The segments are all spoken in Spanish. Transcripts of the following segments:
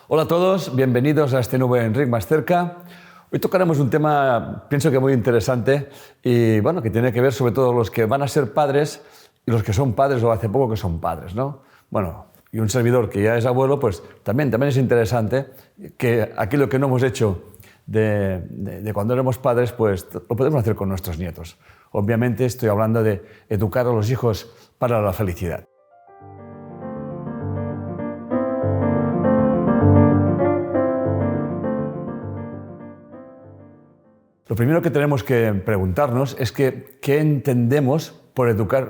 Hola a todos, bienvenidos a este nuevo Enric Más Cerca. Hoy tocaremos un tema, pienso que muy interesante y bueno, que tiene que ver sobre todo los que van a ser padres y los que son padres o hace poco que son padres, ¿no? Bueno, y un servidor que ya es abuelo, pues también es interesante que aquello que no hemos hecho de cuando éramos padres, pues lo podemos hacer con nuestros nietos. Obviamente estoy hablando de educar a los hijos para la felicidad. Lo primero que tenemos que preguntarnos es qué entendemos por educar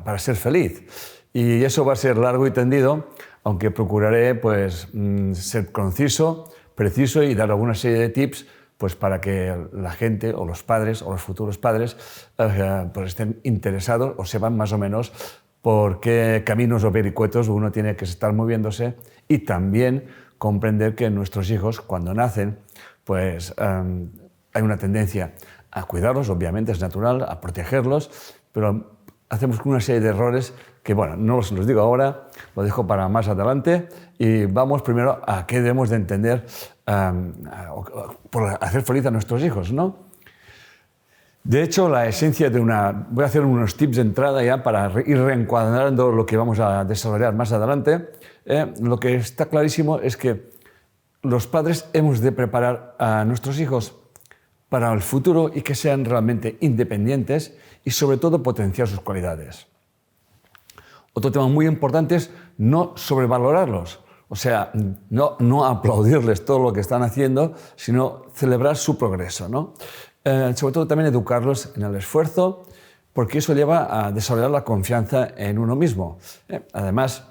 para ser feliz. Y eso va a ser largo y tendido, aunque procuraré pues, ser conciso, preciso y dar alguna serie de tips pues, para que la gente o los padres o los futuros padres pues estén interesados o sepan más o menos por qué caminos o vericuetos uno tiene que estar moviéndose y también comprender que nuestros hijos cuando nacen pues hay una tendencia a cuidarlos, obviamente es natural, a protegerlos, pero hacemos una serie de errores que, bueno, no los digo ahora, lo dejo para más adelante y vamos primero a qué debemos de entender por hacer feliz a nuestros hijos, ¿no? De hecho, la esencia de voy a hacer unos tips de entrada ya para ir reencuadrando lo que vamos a desarrollar más adelante. Lo que está clarísimo es que los padres hemos de preparar a nuestros hijos para el futuro y que sean realmente independientes y sobre todo potenciar sus cualidades. Otro tema muy importante es no sobrevalorarlos, o sea, no aplaudirles todo lo que están haciendo, sino celebrar su progreso, ¿no? Sobre todo también educarlos en el esfuerzo, porque eso lleva a desarrollar la confianza en uno mismo. Además,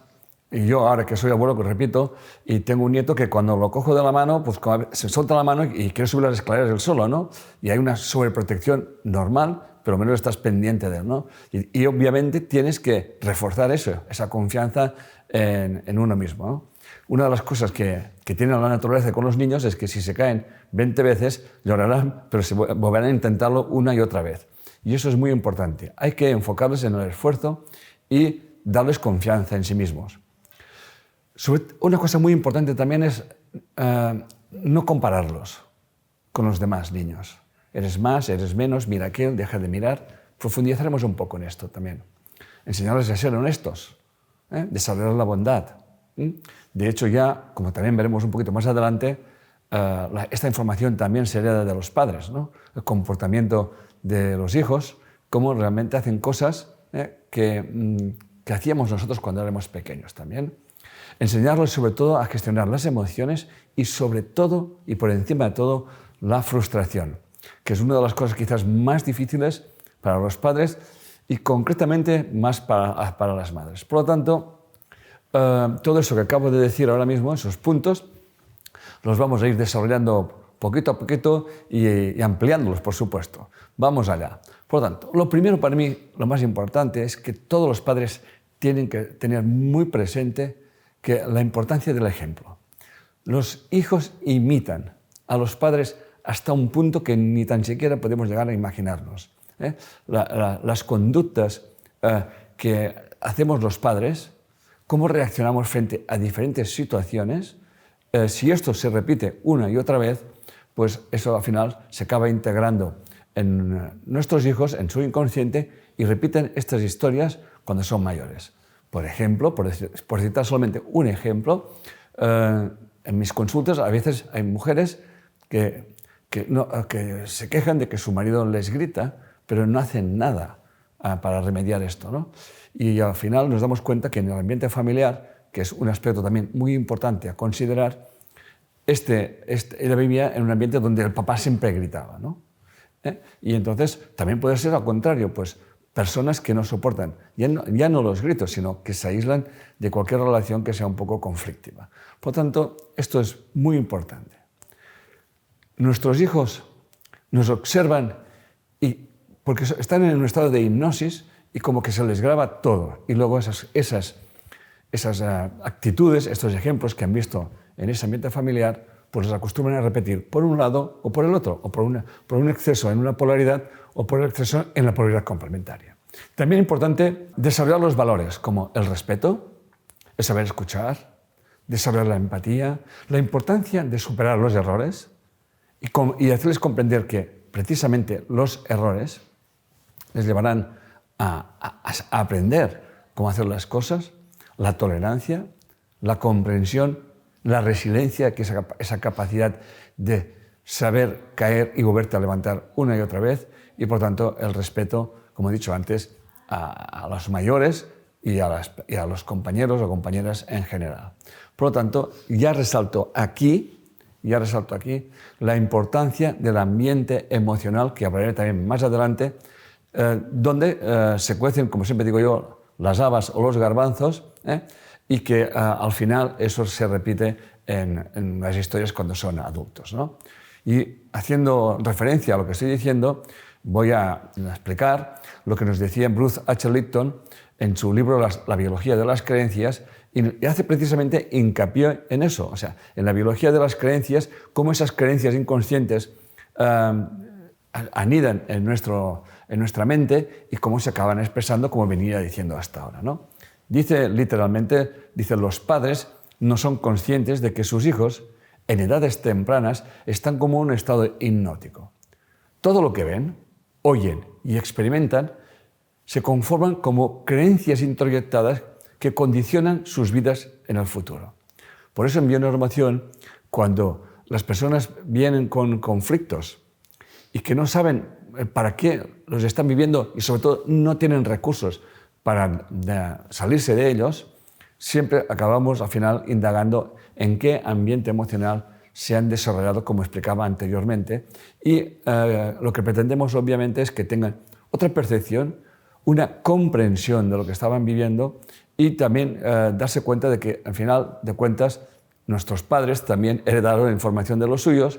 y yo ahora que soy abuelo, que repito, y tengo un nieto que cuando lo cojo de la mano, pues se suelta la mano y quiere subir las escaleras él solo, ¿no? Y hay una sobreprotección normal, pero menos estás pendiente de él, ¿no? Y obviamente tienes que reforzar esa confianza en uno mismo, ¿no? Una de las cosas que tiene la naturaleza con los niños es que si se caen 20 veces, llorarán, pero se volverán a intentarlo una y otra vez. Y eso es muy importante. Hay que enfocarles en el esfuerzo y darles confianza en sí mismos. Una cosa muy importante también es no compararlos con los demás niños. Eres más, eres menos, mira aquel, deja de mirar. Profundizaremos un poco en esto también. Enseñarles a ser honestos, desarrollar la bondad. De hecho, ya, como también veremos un poquito más adelante, esta información también se hereda de los padres, ¿no? El comportamiento de los hijos, cómo realmente hacen cosas que hacíamos nosotros cuando éramos pequeños también. Enseñarles sobre todo a gestionar las emociones y sobre todo, y por encima de todo, la frustración, que es una de las cosas quizás más difíciles para los padres y concretamente más para las madres. Por lo tanto, todo eso que acabo de decir ahora mismo, esos puntos, los vamos a ir desarrollando poquito a poquito y ampliándolos, por supuesto. Vamos allá. Por lo tanto, lo primero para mí, lo más importante, es que todos los padres tienen que tener muy presente que la importancia del ejemplo. Los hijos imitan a los padres hasta un punto que ni tan siquiera podemos llegar a imaginarnos. Las conductas que hacemos los padres, cómo reaccionamos frente a diferentes situaciones, si esto se repite una y otra vez, pues eso al final se acaba integrando en nuestros hijos, en su inconsciente, y repiten estas historias cuando son mayores. Por ejemplo, por citar solamente un ejemplo, en mis consultas a veces hay mujeres que se quejan de que su marido les grita, pero no hacen nada para remediar esto, ¿no? Y al final nos damos cuenta que en el ambiente familiar, que es un aspecto también muy importante a considerar, ella vivía en un ambiente donde el papá siempre gritaba, ¿no? Y entonces también puede ser al contrario, pues personas que no soportan ya no los gritos, sino que se aíslan de cualquier relación que sea un poco conflictiva. Por lo tanto, esto es muy importante. Nuestros hijos nos observan porque están en un estado de hipnosis y como que se les graba todo. Y luego esas actitudes, estos ejemplos que han visto en ese ambiente familiar, pues los acostumbran a repetir por un lado o por el otro, o por un exceso en una polaridad o por el exceso en la polaridad complementaria. También es importante desarrollar los valores como el respeto, el saber escuchar, desarrollar la empatía, la importancia de superar los errores y hacerles comprender que precisamente los errores les llevarán a aprender cómo hacer las cosas, la tolerancia, la comprensión, la resiliencia, que es esa capacidad de saber caer y volverte a levantar una y otra vez, y por tanto el respeto, como he dicho antes, a los mayores y a los compañeros o compañeras en general. Por lo tanto, ya resalto aquí la importancia del ambiente emocional, que hablaré también más adelante, donde se cuecen, como siempre digo yo, las habas o los garbanzos, y que al final eso se repite en las historias cuando son adultos, ¿no? Y haciendo referencia a lo que estoy diciendo, voy a explicar lo que nos decía Bruce H. Lipton en su libro La biología de las creencias, y hace precisamente hincapié en eso, o sea, en la biología de las creencias, cómo esas creencias inconscientes anidan en nuestra mente y cómo se acaban expresando, como venía diciendo hasta ahora, ¿no? Dice literalmente, los padres no son conscientes de que sus hijos, en edades tempranas, están como en un estado hipnótico. Todo lo que ven, oyen y experimentan se conforman como creencias introyectadas que condicionan sus vidas en el futuro. Por eso en bioneuromoción, cuando las personas vienen con conflictos y que no saben para qué los están viviendo y sobre todo no tienen recursos para salirse de ellos, siempre acabamos al final indagando en qué ambiente emocional se han desarrollado, como explicaba anteriormente, y lo que pretendemos obviamente es que tengan otra percepción, una comprensión de lo que estaban viviendo y también darse cuenta de que al final de cuentas nuestros padres también heredaron información de los suyos,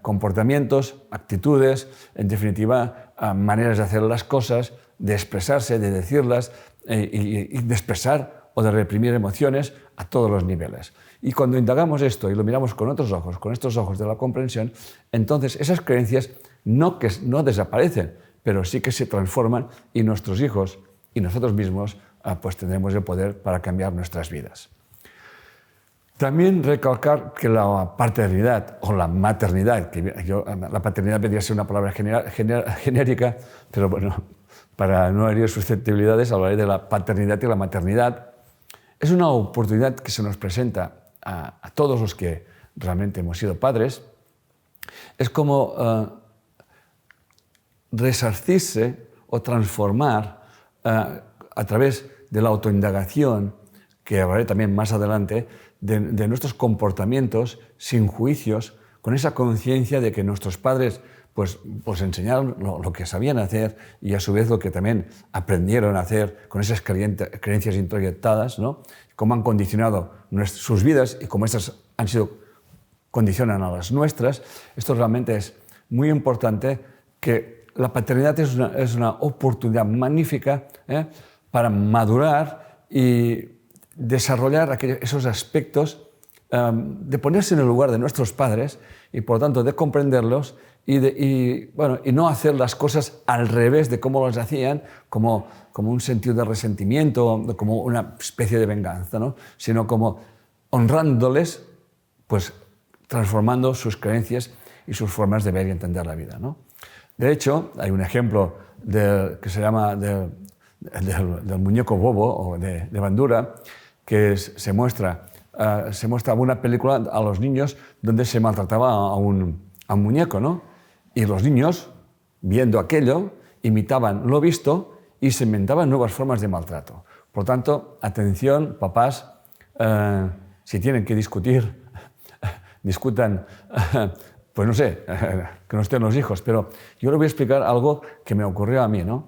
comportamientos, actitudes, en definitiva maneras de hacer las cosas, de expresarse, de decirlas y de expresar o de reprimir emociones a todos los niveles. Y cuando indagamos esto y lo miramos con otros ojos, con estos ojos de la comprensión, entonces esas creencias no desaparecen, pero sí que se transforman y nuestros hijos y nosotros mismos pues tendremos el poder para cambiar nuestras vidas. También recalcar que la paternidad o la maternidad, la paternidad debería ser una palabra genérica, pero bueno, para no herir susceptibilidades hablaré de la paternidad y la maternidad. Es una oportunidad que se nos presenta a todos los que realmente hemos sido padres. Es como resarcirse o transformar a través de la autoindagación, que hablaré también más adelante, de nuestros comportamientos sin juicios, con esa conciencia de que nuestros padres pues enseñaron lo que sabían hacer y a su vez lo que también aprendieron a hacer con esas creencias introyectadas, ¿no? Cómo han condicionado sus vidas y cómo estas condicionan a las nuestras. Esto realmente es muy importante, que la paternidad es una oportunidad magnífica para madurar y desarrollar esos aspectos, de ponerse en el lugar de nuestros padres y por lo tanto de comprenderlos y no hacer las cosas al revés de cómo las hacían, como un sentido de resentimiento, como una especie de venganza, ¿no? Sino como honrándoles, pues transformando sus creencias y sus formas de ver y entender la vida, ¿no? De hecho, hay un ejemplo que se llama del muñeco bobo o de Bandura, que se muestra una película a los niños donde se maltrataba a un muñeco, ¿no? Y los niños, viendo aquello, imitaban lo visto y se inventaban nuevas formas de maltrato. Por tanto, atención, papás, si tienen que discutir, discutan, pues no sé, que no estén los hijos, pero yo les voy a explicar algo que me ocurrió a mí, ¿no?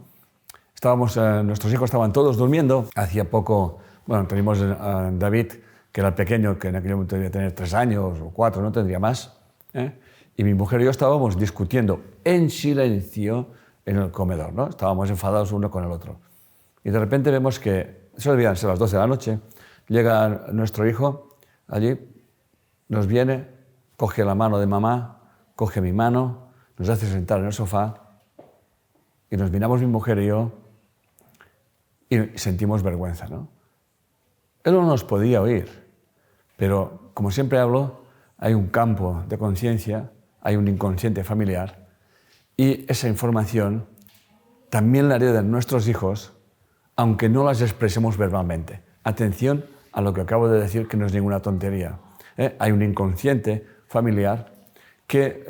Nuestros hijos estaban todos durmiendo, hacía poco, bueno, teníamos a David, que era el pequeño, que en aquel momento debía tener 3 años o 4, no tendría más, y mi mujer y yo estábamos discutiendo en silencio en el comedor, ¿no? Estábamos enfadados uno con el otro. Y de repente vemos que, eso debían ser las 12 de la noche, llega nuestro hijo allí, nos viene, coge la mano de mamá, coge mi mano, nos hace sentar en el sofá y nos miramos mi mujer y yo y sentimos vergüenza, ¿no? Él no nos podía oír, Pero, como siempre hablo, hay un campo de conciencia, hay un inconsciente familiar, y esa información también la heredan nuestros hijos, aunque no las expresemos verbalmente. Atención a lo que acabo de decir, que no es ninguna tontería. Hay un inconsciente familiar que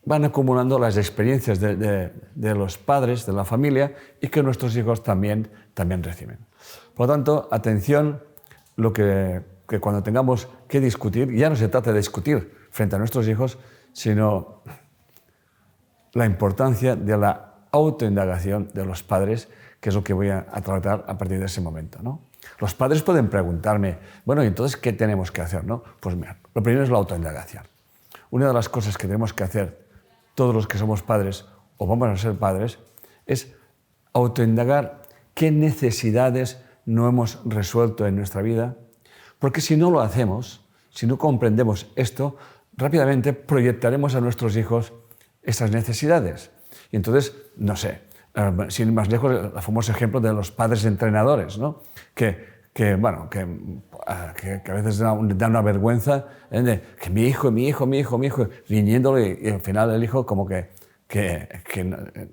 van acumulando las experiencias de los padres, de la familia, y que nuestros hijos también reciben. Por lo tanto, atención, que cuando tengamos que discutir, ya no se trata de discutir frente a nuestros hijos, sino la importancia de la autoindagación de los padres, que es lo que voy a tratar a partir de ese momento, ¿no? Los padres pueden preguntarme, bueno, ¿y entonces qué tenemos que hacer, no? Pues mira, lo primero es la autoindagación. Una de las cosas que tenemos que hacer todos los que somos padres o vamos a ser padres es autoindagar qué necesidades no hemos resuelto en nuestra vida, porque si no lo hacemos, si no comprendemos esto, rápidamente proyectaremos a nuestros hijos esas necesidades. Y entonces, no sé, sin ir más lejos, el famoso ejemplo de los padres entrenadores, ¿no? que a veces da una vergüenza de que mi hijo, riñéndole, y al final el hijo como que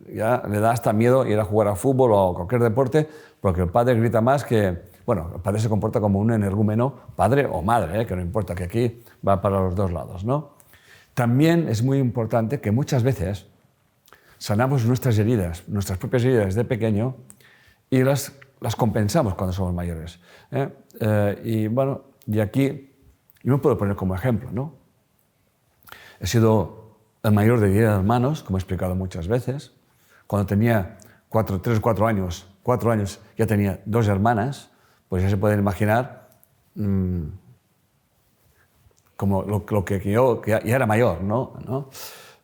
ya le da hasta miedo ir a jugar a fútbol o cualquier deporte, porque el padre grita más que... Bueno, el padre se comporta como un energúmeno, padre o madre, que no importa, que aquí va para los dos lados, ¿no? También es muy importante que muchas veces sanamos nuestras heridas, nuestras propias heridas de pequeño, y las compensamos cuando somos mayores. Y aquí yo me puedo poner como ejemplo, ¿no? He sido el mayor de 10 hermanos, como he explicado muchas veces. Cuando tenía 3 o 4 años, ya tenía 2 hermanas, pues ya se pueden imaginar como lo que yo que ya era mayor, ¿no?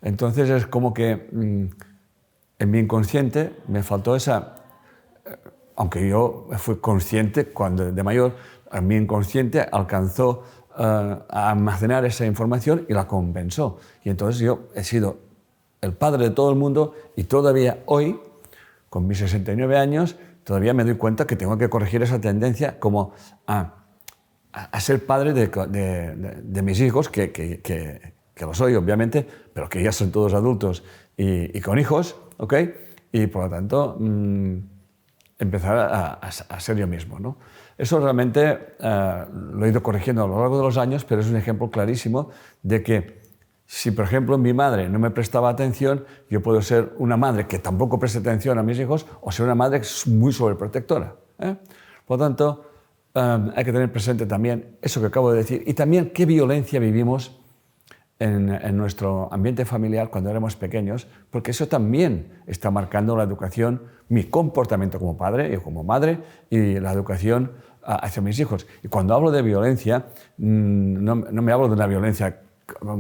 Entonces es como que en mi inconsciente me faltó esa... Aunque yo fui consciente cuando de mayor, en mi inconsciente alcanzó a almacenar esa información y la compensó. Y entonces yo he sido el padre de todo el mundo y todavía hoy, con mis 69 años, todavía me doy cuenta que tengo que corregir esa tendencia como a ser padre de mis hijos, que lo soy, obviamente, pero que ya son todos adultos y con hijos, ¿ok? Y por lo tanto, empezar a ser yo mismo, ¿no? Eso realmente lo he ido corrigiendo a lo largo de los años, pero es un ejemplo clarísimo de que si, por ejemplo, mi madre no me prestaba atención, yo puedo ser una madre que tampoco preste atención a mis hijos o ser una madre que es muy sobreprotectora, ¿eh? Por lo tanto, hay que tener presente también eso que acabo de decir y también qué violencia vivimos en nuestro ambiente familiar cuando éramos pequeños, porque eso también está marcando la educación, mi comportamiento como padre y como madre y la educación hacia mis hijos. Y cuando hablo de violencia, no me hablo de una violencia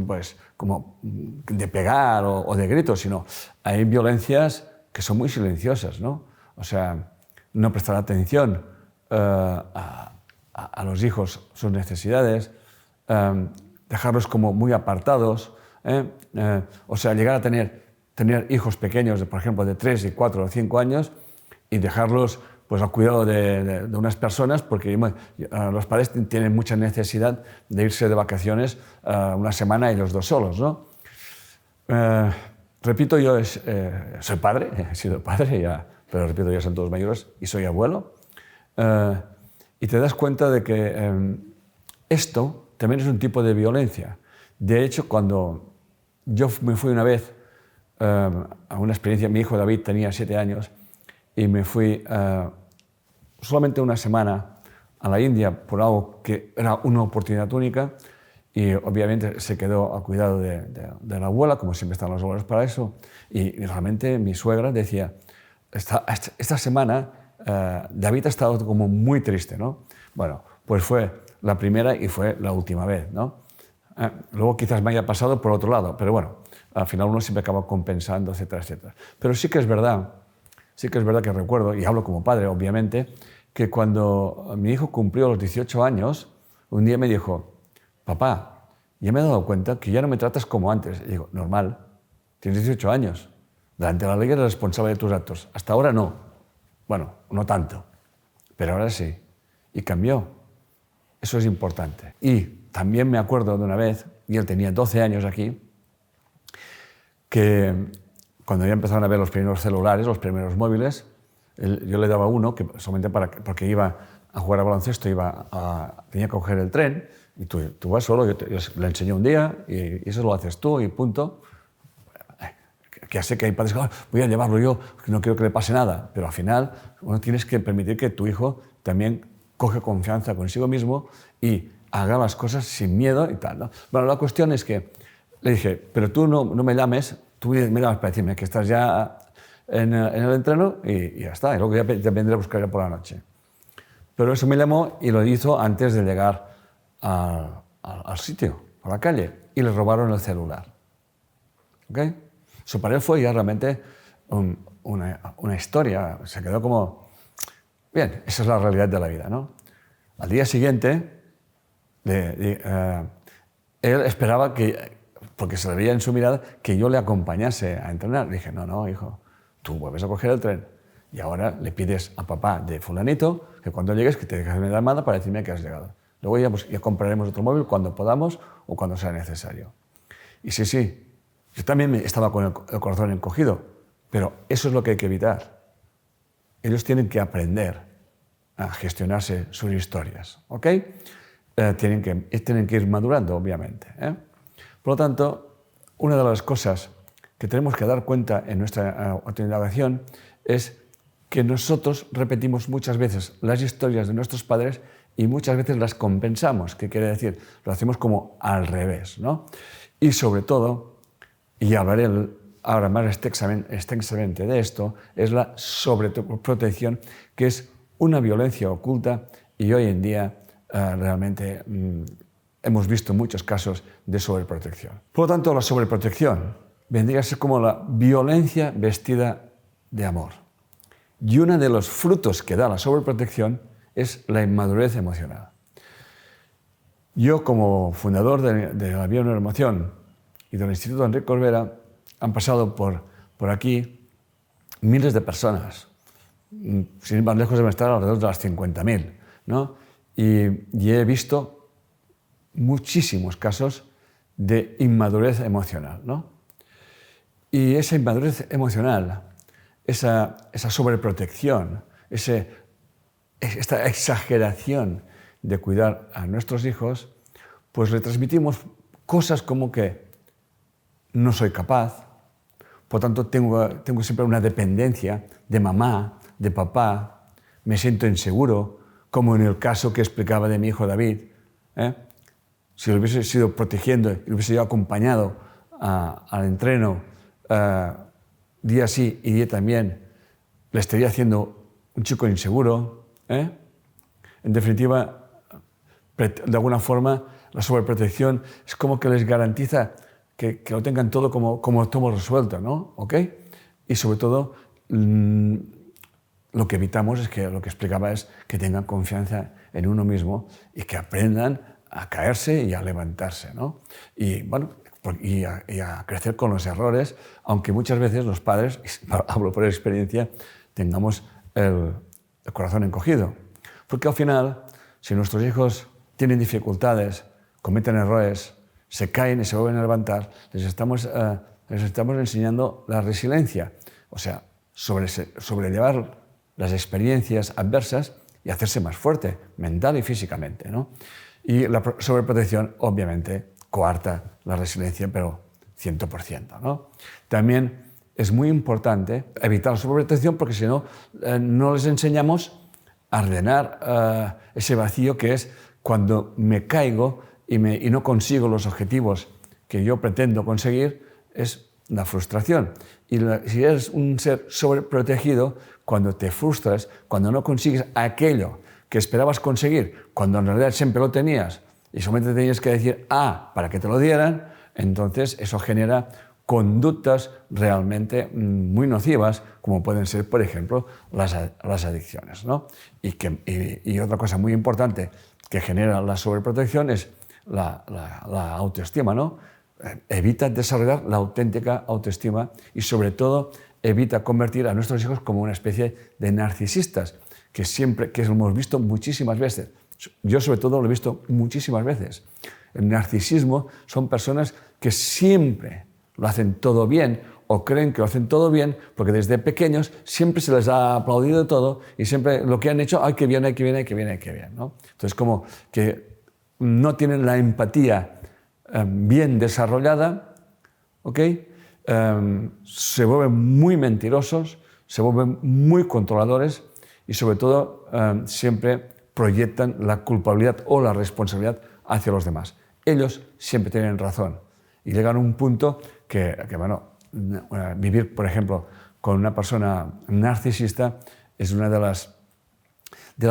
pues, como de pegar o de gritos, sino hay violencias que son muy silenciosas, ¿no? O sea, no prestar atención a los hijos, sus necesidades, dejarlos como muy apartados, o sea, llegar a tener hijos pequeños, por ejemplo, de 3, 4 o 5 años y dejarlos pues, al cuidado de unas personas, porque los padres tienen mucha necesidad de irse de vacaciones una semana y los dos solos, ¿no? Repito, yo soy padre, he sido padre, pero repito, ya son todos mayores y soy abuelo. Y te das cuenta de que esto también es un tipo de violencia. De hecho, cuando yo me fui una vez a una experiencia, mi hijo David tenía 7 años, y me fui solamente una semana a la India por algo que era una oportunidad única, y obviamente se quedó al cuidado de la abuela, como siempre están los abuelos para eso, y realmente mi suegra decía, esta semana David ha estado como muy triste, ¿no? Bueno, pues fue la primera y fue la última vez, ¿no? Luego quizás me haya pasado por otro lado, pero bueno, al final uno siempre acaba compensando, etcétera, etcétera. Pero sí que es verdad que recuerdo, y hablo como padre, obviamente, que cuando mi hijo cumplió los 18 años, un día me dijo, papá, ya me he dado cuenta que ya no me tratas como antes. Y digo, normal, tienes 18 años, delante de la ley eres responsable de tus actos. Hasta ahora no. Bueno, no tanto, pero ahora sí. Y cambió. Eso es importante. Y también me acuerdo de una vez, y él tenía 12 años aquí, que cuando ya empezaron a ver los primeros celulares, los primeros móviles, yo le daba uno, que solamente porque iba a jugar a baloncesto, tenía que coger el tren, y tú vas solo, yo le enseñé un día, y eso lo haces tú, y punto. Que ya sé que hay padres que voy a llevarlo yo, no quiero que le pase nada, pero al final tienes que permitir que tu hijo también coge confianza consigo mismo y haga las cosas sin miedo y tal, ¿no? Bueno, la cuestión es que le dije, pero tú no me llames, tú me llamas para decirme que estás ya en el entreno y ya está, y luego ya te vendré a buscar ya por la noche. Pero eso me llamó y lo hizo antes de llegar al sitio, a la calle, y le robaron el celular. ¿Ok? Eso para él fue ya realmente una historia, se quedó como, bien, esa es la realidad de la vida, ¿no? Al día siguiente, él esperaba porque se le veía en su mirada, que yo le acompañase a entrenar. Le dije, no, hijo, tú vuelves a coger el tren y ahora le pides a papá de fulanito que cuando llegues que te dejes una llamada para decirme que has llegado. Luego ya compraremos otro móvil cuando podamos o cuando sea necesario. Y sí, yo también estaba con el corazón encogido, pero eso es lo que hay que evitar. Ellos tienen que aprender a gestionarse sus historias, ¿ok? Tienen que ir madurando, obviamente, ¿eh? Por lo tanto, una de las cosas que tenemos que dar cuenta en nuestra autoindagación es que nosotros repetimos muchas veces las historias de nuestros padres y muchas veces las compensamos. ¿Qué quiere decir? Lo hacemos como al revés, ¿no? Y sobre todo, y hablaré ahora más extensamente de esto, es la sobreprotección, que es una violencia oculta y hoy en día realmente hemos visto muchos casos de sobreprotección. Por lo tanto, la sobreprotección vendría a ser como la violencia vestida de amor. Y uno de los frutos que da la sobreprotección es la inmadurez emocional. Yo, como fundador de la Bioneuroemoción y del Instituto Enric Corbera, han pasado por aquí miles de personas. Sin ir más lejos, deben estar alrededor de las 50.000, ¿no? Y he visto muchísimos casos de inmadurez emocional, ¿no? Y esa inmadurez emocional, esa sobreprotección, esta exageración de cuidar a nuestros hijos, pues le transmitimos cosas como que no soy capaz, por tanto tengo siempre una dependencia de mamá, de papá, me siento inseguro, como en el caso que explicaba de mi hijo David, ¿eh? Si lo hubiese sido protegiendo y lo hubiese yo acompañado al entreno día sí y día también, le estaría haciendo un chico inseguro, ¿eh? En definitiva, de alguna forma, la sobreprotección es como que les garantiza que lo tengan todo como todo resuelto, ¿no? ¿Ok? Y sobre todo, lo que evitamos es que lo que explicaba es que tengan confianza en uno mismo y que aprendan a caerse y a levantarse, ¿no? Y bueno, y a crecer con los errores, aunque muchas veces los padres, hablo por experiencia, tengamos el corazón encogido. Porque al final, si nuestros hijos tienen dificultades, cometen errores, se caen y se vuelven a levantar, les estamos enseñando la resiliencia, o sea, sobrellevar las experiencias adversas y hacerse más fuerte, mental y físicamente, ¿no? Y la sobreprotección, obviamente, coarta la resiliencia, pero 100%, ¿no? También es muy importante evitar la sobreprotección porque si no, no les enseñamos a ordenar ese vacío que es cuando me caigo y no consigo los objetivos que yo pretendo conseguir, es la frustración. Y si eres un ser sobreprotegido, cuando te frustras, cuando no consigues aquello que esperabas conseguir, cuando en realidad siempre lo tenías y solamente tenías que decir para que te lo dieran, entonces eso genera conductas realmente muy nocivas, como pueden ser, por ejemplo, las adicciones, ¿no? Y otra cosa muy importante que genera la sobreprotección es la autoestima, ¿no? Evita desarrollar la auténtica autoestima y, sobre todo, evita convertir a nuestros hijos como una especie de narcisistas, que hemos visto muchísimas veces Yo sobre todo lo he visto muchísimas veces. El narcisismo son personas que siempre lo hacen todo bien o creen que lo hacen todo bien porque desde pequeños siempre se les ha aplaudido todo y siempre lo que han hecho, ¡ay, qué bien, ay, qué bien, ay, qué bien, ay, qué bien! ¿No? Entonces, como que no tienen la empatía bien desarrollada, ¿ok? Se vuelven muy mentirosos, se vuelven muy controladores y sobre todo siempre proyectan la culpabilidad o la responsabilidad hacia los demás. Ellos siempre tienen razón y llegan a un punto que bueno, vivir, por ejemplo, con una persona narcisista es una de las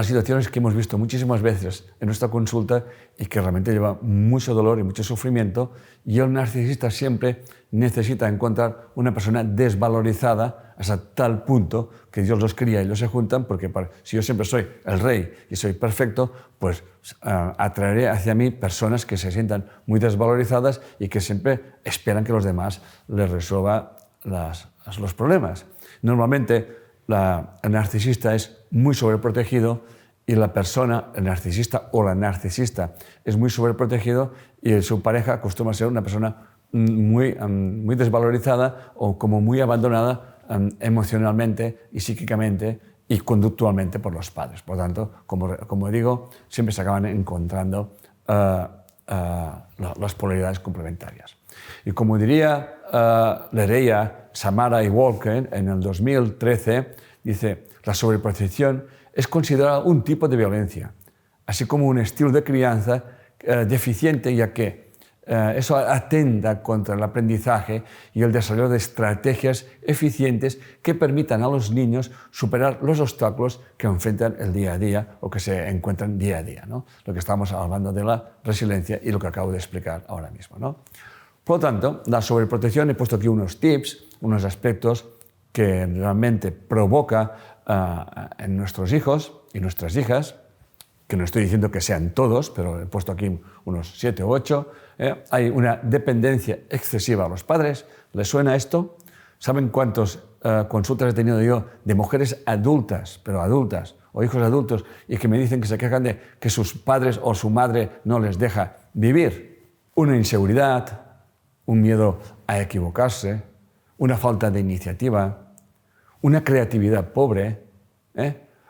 situaciones que hemos visto muchísimas veces en nuestra consulta y que realmente lleva mucho dolor y mucho sufrimiento, y el narcisista siempre necesita encontrar una persona desvalorizada hasta tal punto que Dios los cría y ellos se juntan, porque si yo siempre soy el rey y soy perfecto, pues atraeré hacia mí personas que se sientan muy desvalorizadas y que siempre esperan que los demás les resuelvan los problemas. Normalmente el narcisista es muy sobreprotegido y la persona, el narcisista o la narcisista, es muy sobreprotegido y su pareja acostumbra a ser una persona muy desvalorizada o como muy abandonada emocionalmente y psíquicamente y conductualmente por los padres. Por lo tanto, como digo, siempre se acaban encontrando las polaridades complementarias. Y como leería Samara y Walker en el 2013, dice, la sobreprotección es considerada un tipo de violencia, así como un estilo de crianza deficiente, ya que eso atenta contra el aprendizaje y el desarrollo de estrategias eficientes que permitan a los niños superar los obstáculos que enfrentan el día a día o que se encuentran día a día, ¿no? Lo que estamos hablando de la resiliencia y lo que acabo de explicar ahora mismo, ¿no? Por lo tanto, la sobreprotección, he puesto aquí unos tips, unos aspectos que realmente provoca en nuestros hijos y nuestras hijas, que no estoy diciendo que sean todos, pero he puesto aquí unos 7 o 8. Hay una dependencia excesiva a los padres. ¿Les suena esto? ¿Saben cuántas consultas he tenido yo de mujeres adultas, pero adultas, o hijos adultos, y que me dicen que se quejan de que sus padres o su madre no les deja vivir? Una inseguridad, un miedo a equivocarse, una falta de iniciativa, una creatividad pobre,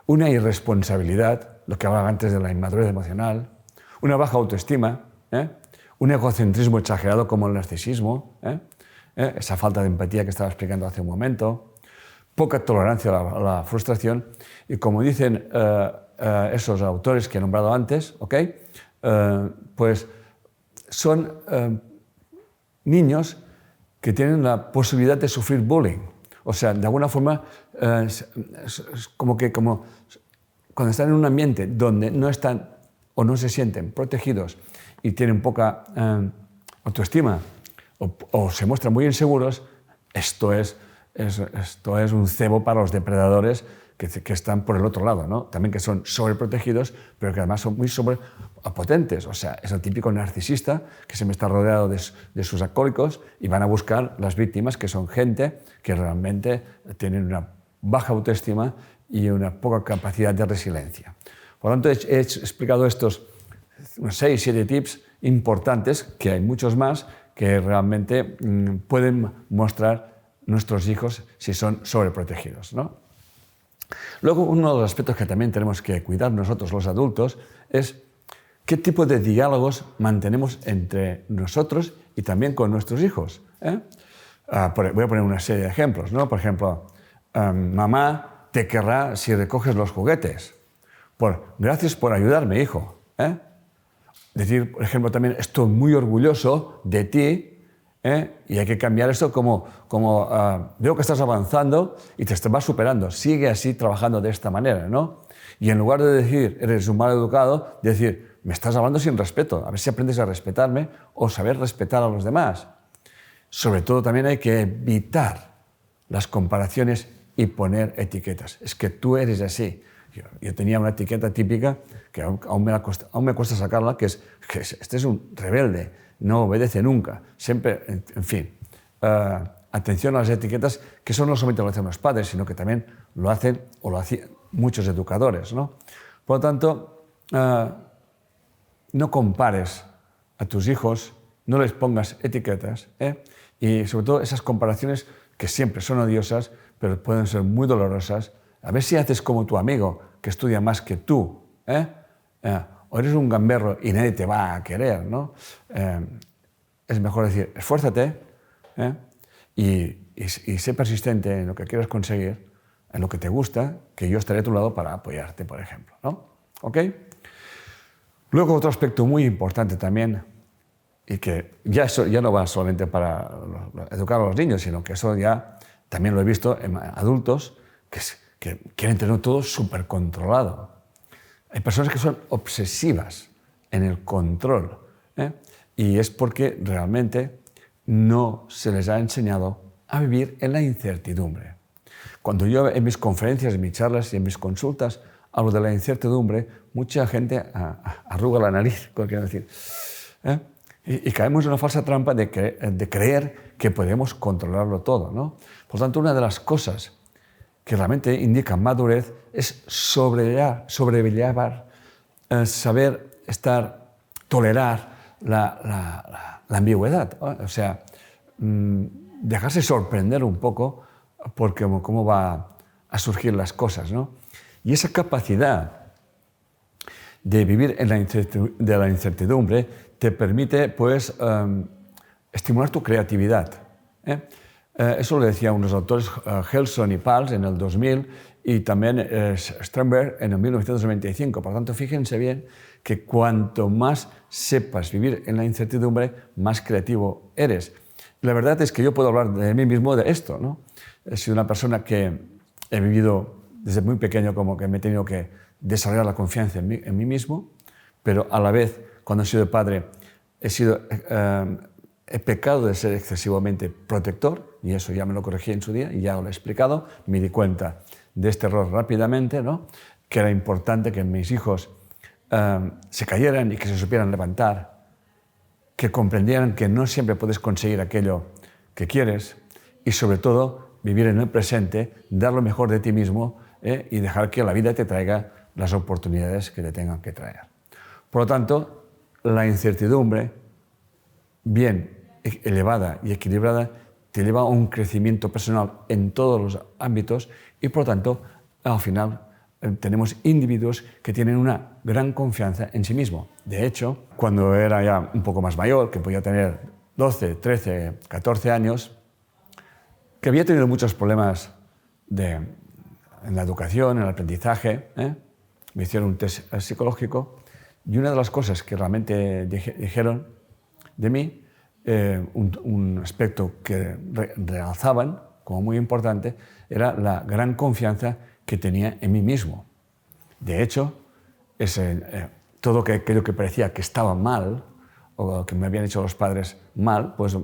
una irresponsabilidad, lo que hablaba antes de la inmadurez emocional, una baja autoestima, un egocentrismo exagerado como el narcisismo, esa falta de empatía que estaba explicando hace un momento, poca tolerancia a la frustración y, como dicen esos autores que he nombrado antes, pues son niños que tienen la posibilidad de sufrir bullying. O sea, de alguna forma, como cuando están en un ambiente donde no están o no se sienten protegidos y tienen poca autoestima o se muestran muy inseguros, esto es un cebo para los depredadores que están por el otro lado, ¿no? También que son sobreprotegidos, pero que además son muy sobrepotentes. O sea, es el típico narcisista que siempre está rodeado de sus alcohólicos y van a buscar las víctimas, que son gente que realmente tienen una baja autoestima y una poca capacidad de resiliencia. Por lo tanto, he explicado estos 6, 7 tips importantes, que hay muchos más, que realmente pueden mostrar nuestros hijos si son sobreprotegidos, ¿no? Luego, uno de los aspectos que también tenemos que cuidar nosotros los adultos es qué tipo de diálogos mantenemos entre nosotros y también con nuestros hijos. Voy a poner una serie de ejemplos, ¿no? Por ejemplo, mamá te querrá si recoges los juguetes. Gracias por ayudarme, hijo. Decir, por ejemplo, también estoy muy orgulloso de ti. Y hay que cambiar esto como veo que estás avanzando y te vas superando. Sigue así trabajando de esta manera, ¿no? Y en lugar de decir, eres un mal educado, decir, me estás hablando sin respeto. A ver si aprendes a respetarme o saber respetar a los demás. Sobre todo también hay que evitar las comparaciones y poner etiquetas. Es que tú eres así. Yo tenía una etiqueta típica que aún me cuesta sacarla, que es este es un rebelde. No obedece nunca, siempre, en fin. Atención a las etiquetas, que eso no solamente lo hacen los padres, sino que también lo hacen o lo hacían muchos educadores, ¿no? Por lo tanto, no compares a tus hijos, no les pongas etiquetas, y sobre todo esas comparaciones que siempre son odiosas, pero pueden ser muy dolorosas. A ver si haces como tu amigo, que estudia más que tú, o eres un gamberro y nadie te va a querer, ¿no? Es mejor decir, esfuérzate y sé persistente en lo que quieras conseguir, en lo que te gusta, que yo estaré a tu lado para apoyarte, por ejemplo, ¿no? ¿Ok? Luego otro aspecto muy importante también, y que ya no va solamente para educar a los niños, sino que eso ya también lo he visto en adultos que quieren tener todo súper controlado. Hay personas que son obsesivas en el control, y es porque realmente no se les ha enseñado a vivir en la incertidumbre. Cuando yo en mis conferencias, en mis charlas y en mis consultas hablo de la incertidumbre, mucha gente arruga la nariz, como quiero decir, y caemos en una falsa trampa de creer que podemos controlarlo todo, ¿no? Por tanto, una de las cosas que realmente indican madurez es sobrellevar, saber tolerar la ambigüedad, ¿no? O sea, dejarse sorprender un poco por cómo va a surgir las cosas, ¿no? Y esa capacidad de vivir en la incertidumbre te permite, pues, estimular tu creatividad. Eso lo decían unos autores, Gelson y Pals en el 2000 y también Sternberg en el 1995. Por lo tanto, fíjense bien que cuanto más sepas vivir en la incertidumbre, más creativo eres. La verdad es que yo puedo hablar de mí mismo de esto, ¿no? He sido una persona que he vivido desde muy pequeño como que me he tenido que desarrollar la confianza en mí mismo, pero a la vez, cuando he sido padre, he pecado de ser excesivamente protector, y eso ya me lo corregí en su día y ya lo he explicado. Me di cuenta de este error rápidamente, ¿no? Que era importante que mis hijos se cayeran y que se supieran levantar, que comprendieran que no siempre puedes conseguir aquello que quieres y, sobre todo, vivir en el presente, dar lo mejor de ti mismo y dejar que la vida te traiga las oportunidades que te tengan que traer. Por lo tanto, la incertidumbre, bien elevada y equilibrada, te lleva a un crecimiento personal en todos los ámbitos y, por lo tanto, al final tenemos individuos que tienen una gran confianza en sí mismos. De hecho, cuando era ya un poco más mayor, que podía tener 12, 13, 14 años, que había tenido muchos problemas en la educación, en el aprendizaje, me hicieron un test psicológico y una de las cosas que realmente dijeron de mí, un aspecto que realzaban como muy importante, era la gran confianza que tenía en mí mismo. De hecho, todo aquello que parecía que estaba mal o que me habían hecho los padres mal, pues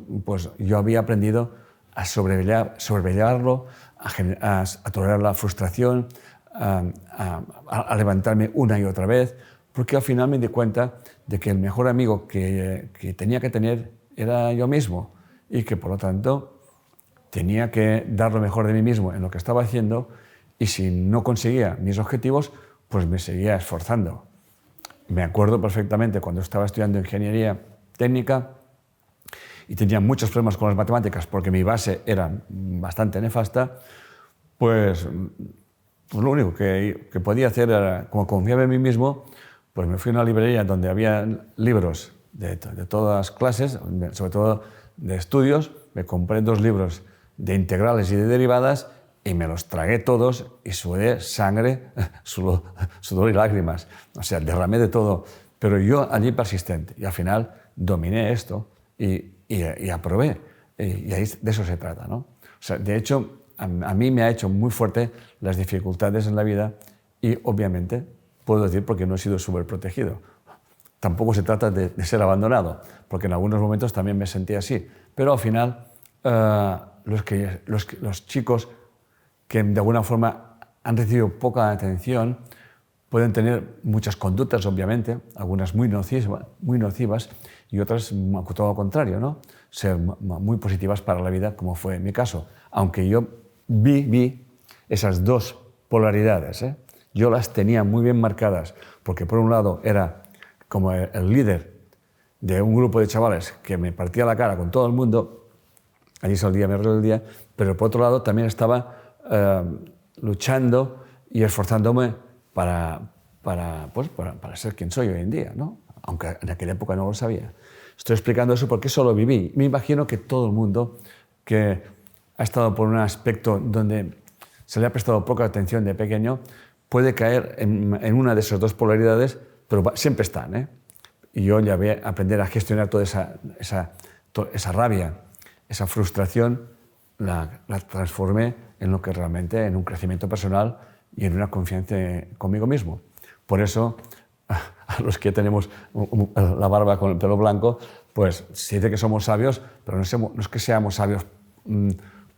yo había aprendido a sobrellevarlo, a tolerar la frustración, a levantarme una y otra vez, porque al final me di cuenta de que el mejor amigo que tenía que tener era yo mismo y que, por lo tanto, tenía que dar lo mejor de mí mismo en lo que estaba haciendo, y si no conseguía mis objetivos, pues me seguía esforzando. Me acuerdo perfectamente cuando estaba estudiando ingeniería técnica y tenía muchos problemas con las matemáticas porque mi base era bastante nefasta, pues lo único que podía hacer era, como confiaba en mí mismo, pues me fui a una librería donde había libros de todas las clases, sobre todo de estudios. Me compré 2 libros de integrales y de derivadas y me los tragué todos y sudé sangre, sudor y lágrimas. O sea, derramé de todo. Pero yo allí persistente y al final dominé esto y aprobé. Y ahí de eso se trata, ¿no? O sea, de hecho, a mí me ha hecho muy fuerte las dificultades en la vida y, obviamente, puedo decir porque no he sido súper protegido. Tampoco se trata de ser abandonado, porque en algunos momentos también me sentí así. Pero al final, los chicos que de alguna forma han recibido poca atención pueden tener muchas conductas, obviamente, algunas muy nocivas y otras todo lo contrario, ¿no? Ser muy positivas para la vida, como fue mi caso. Aunque yo vi esas 2 polaridades, Yo las tenía muy bien marcadas, porque por un lado era como el líder de un grupo de chavales que me partía la cara con todo el mundo, allí salía mi del día, pero por otro lado también estaba luchando y esforzándome para ser quien soy hoy en día, ¿no? Aunque en aquella época no lo sabía. Estoy explicando eso porque eso lo viví. Me imagino que todo el mundo que ha estado por un aspecto donde se le ha prestado poca atención de pequeño puede caer en una de esas dos polaridades, pero siempre están, ¿eh? Y yo ya voy a aprender a gestionar toda esa rabia, esa frustración, la transformé en lo que realmente, en un crecimiento personal y en una confianza conmigo mismo. Por eso, a los que tenemos la barba con el pelo blanco, pues se dice que somos sabios, pero no es que seamos sabios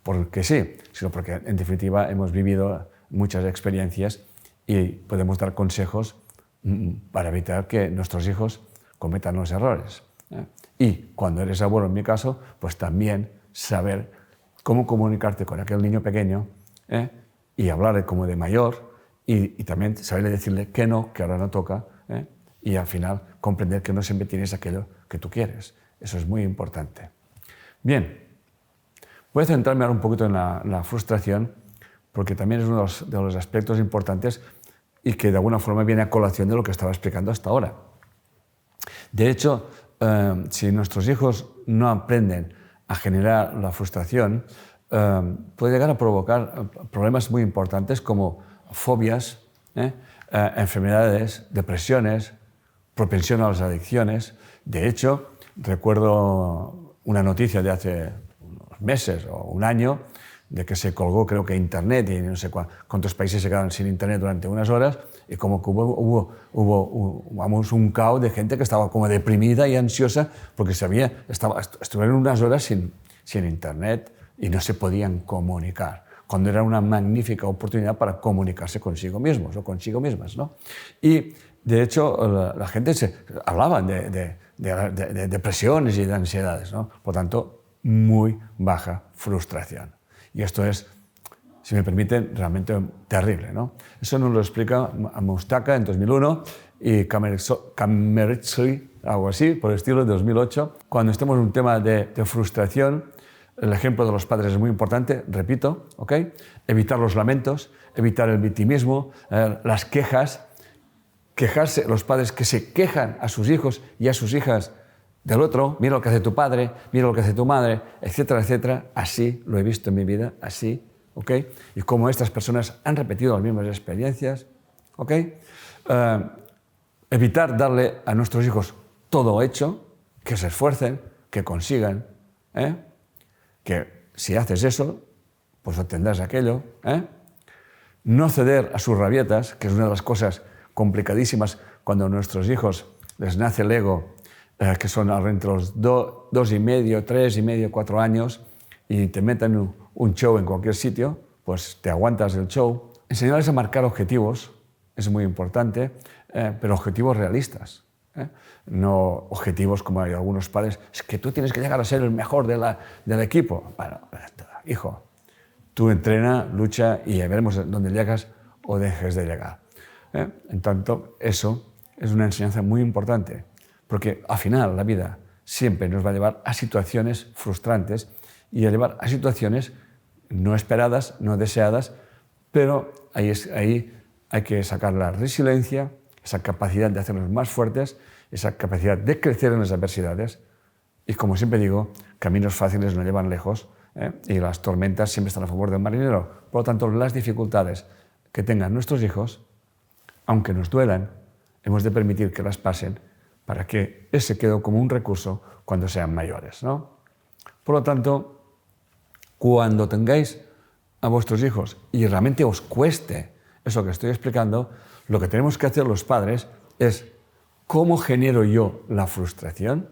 porque sí, sino porque en definitiva hemos vivido muchas experiencias y podemos dar consejos para evitar que nuestros hijos cometan los errores. Y cuando eres abuelo, en mi caso, pues también saber cómo comunicarte con aquel niño pequeño y hablarle como de mayor y también saberle decirle que no, que ahora no toca, y al final comprender que no siempre tienes aquello que tú quieres. Eso es muy importante. Bien, voy a centrarme ahora un poquito en la frustración, porque también es uno de los aspectos importantes y que de alguna forma viene a colación de lo que estaba explicando hasta ahora. De hecho, si nuestros hijos no aprenden a generar la frustración, puede llegar a provocar problemas muy importantes como fobias, enfermedades, depresiones, propensión a las adicciones. De hecho, recuerdo una noticia de hace unos meses o un año de que se colgó, creo que Internet, y no sé cuántos países se quedaron sin Internet durante unas horas, y como que hubo un caos de gente que estaba como deprimida y ansiosa porque estuvieron unas horas sin Internet y no se podían comunicar, cuando era una magnífica oportunidad para comunicarse consigo mismos o consigo mismas, ¿no? Y de hecho la gente hablaba de depresiones y de ansiedades, ¿no? Por tanto, muy baja frustración. Y esto es, si me permiten, realmente terrible, ¿no? Eso nos lo explica Moustaka en 2001 y Kameritsui, algo así, por el estilo de 2008. Cuando estemos en un tema de frustración, el ejemplo de los padres es muy importante, repito, ¿ok? Evitar los lamentos, evitar el victimismo, las quejas, quejarse, los padres que se quejan a sus hijos y a sus hijas del otro, mira lo que hace tu padre, mira lo que hace tu madre, etcétera, etcétera. Así lo he visto en mi vida, así, ¿ok? Y como estas personas han repetido las mismas experiencias, ¿ok? Evitar darle a nuestros hijos todo hecho, que se esfuercen, que consigan, que si haces eso, pues obtendrás aquello, No ceder a sus rabietas, que es una de las cosas complicadísimas cuando a nuestros hijos les nace el ego, que son entre los 2,5, 3,5, 4 años, y te meten un show en cualquier sitio, pues te aguantas el show. Enseñarles a marcar objetivos es muy importante, pero objetivos realistas. No objetivos como hay algunos padres, es que tú tienes que llegar a ser el mejor del equipo. Bueno, hijo, tú entrena, lucha y ya veremos dónde llegas o dejes de llegar. En tanto, eso es una enseñanza muy importante, porque al final la vida siempre nos va a llevar a situaciones frustrantes y a llevar a situaciones no esperadas, no deseadas, pero ahí hay que sacar la resiliencia, esa capacidad de hacernos más fuertes, esa capacidad de crecer en las adversidades. Y como siempre digo, caminos fáciles no llevan lejos, y las tormentas siempre están a favor del marinero. Por lo tanto, las dificultades que tengan nuestros hijos, aunque nos duelan, hemos de permitir que las pasen para que ese quede como un recurso cuando sean mayores, ¿no? Por lo tanto, cuando tengáis a vuestros hijos y realmente os cueste eso que estoy explicando, lo que tenemos que hacer los padres es ¿cómo genero yo la frustración?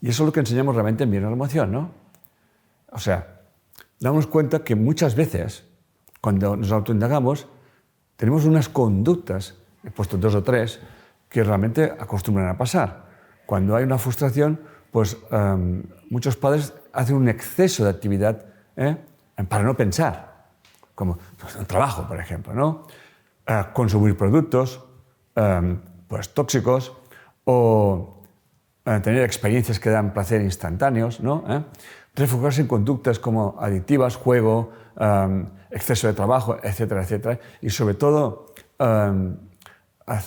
Y eso es lo que enseñamos realmente en Bien a la Emoción, ¿no? O sea, damos cuenta que muchas veces, cuando nos autoindagamos, tenemos unas conductas, he puesto 2 o 3, que realmente acostumbran a pasar. Cuando hay una frustración, pues muchos padres hacen un exceso de actividad para no pensar, como pues, el trabajo, por ejemplo, ¿no? Consumir productos, pues, tóxicos o tener experiencias que dan placer instantáneos, ¿no? Refugiarse en conductas como adictivas, juego, exceso de trabajo, etcétera, etcétera. Y sobre todo,